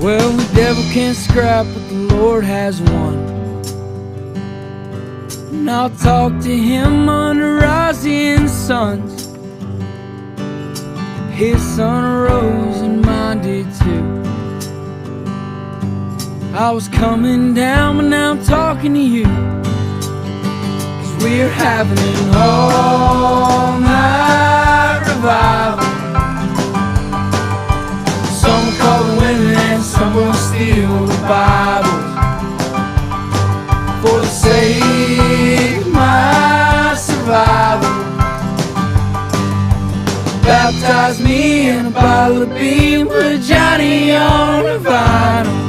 Well, the devil can't scrap what the Lord has won, and I'll talk to him under rising suns. His sun rose and mine did too. I was coming down, but now I'm talking to you, 'cause we're having an all-night revival. Some will call the women and some will steal the Bibles for the sake of my survival. Baptize me in a bottle of beer, put Johnny on the vinyl.